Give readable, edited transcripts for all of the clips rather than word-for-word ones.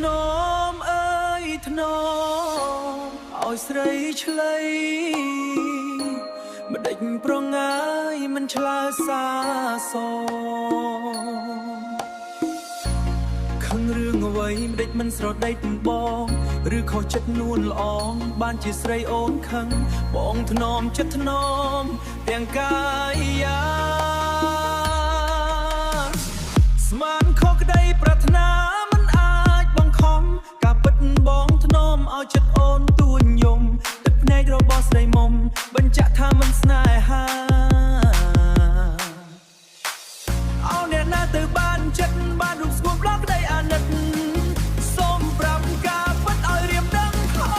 นอมเอ้ยถนอมเอาស្រីឆ្លៃមិនដេចប្រងាយមិនឆ្លើសាសខឹងរឿងអ្វីមិនដេចមិនស្រដីទំបងឬខុសចិត្តនួនល្អងបានជាស្រីអូនខឹងបងถนอมចិត្តถนอมទាំងកាយាស្មានខុសក្តីប្រាថ្នាមិនអាចបង្ខំការពិតបងถนอมឲ្យចិត្តអូនទួញយំទឹកភ្នែករបស់ស្រីមុំបញ្ជាក់ថាមិនស្នេហាអោអ្នកណាទៅបានចិត្តបានរូបស្គមប្លក់ក្តីអាណិតសូមប្រាប់ការពិតឲ្យរៀមដឹងខោ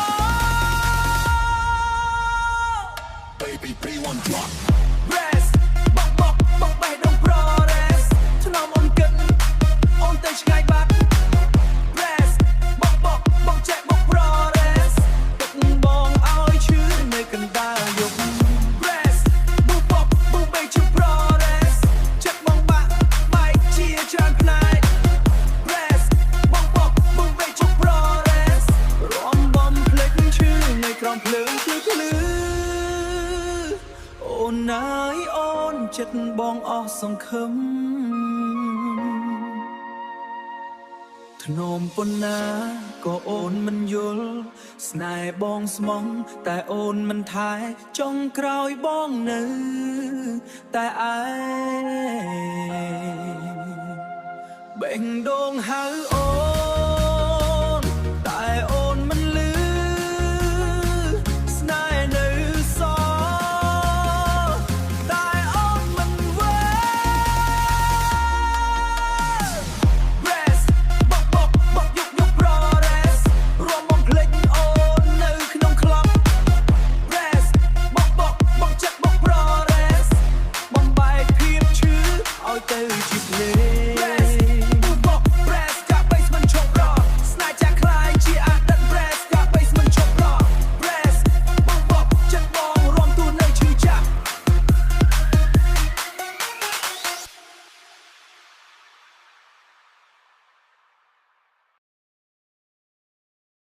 Baby please one drop rest បងបេះដូង progress ថ្នមអូនគិតអូនទៅឆ្ងាយបាត់ rest បងចេះបង progress ទឹកបងឲ្យឈឺនៅកណ្ដាលយប់ rest បងបេះជិះ progress ចិត្តបងបាក់បែកជាច្រើនផ្នែក rest បងបេះជិះ progress រំបំភ្លេចឈឺនៅក្រោមភ្លើងភ្លឺអូនណាយអូនចិត្តបងអស់សង្ឃឹមថ្នមប៉ុណ្ណាក៏អូនមិនយល់ស្នេហ៍បងស្មងតែអូនមិនថែចុងក្រោយបងនៅតែឯងបេះដូងហៅអូ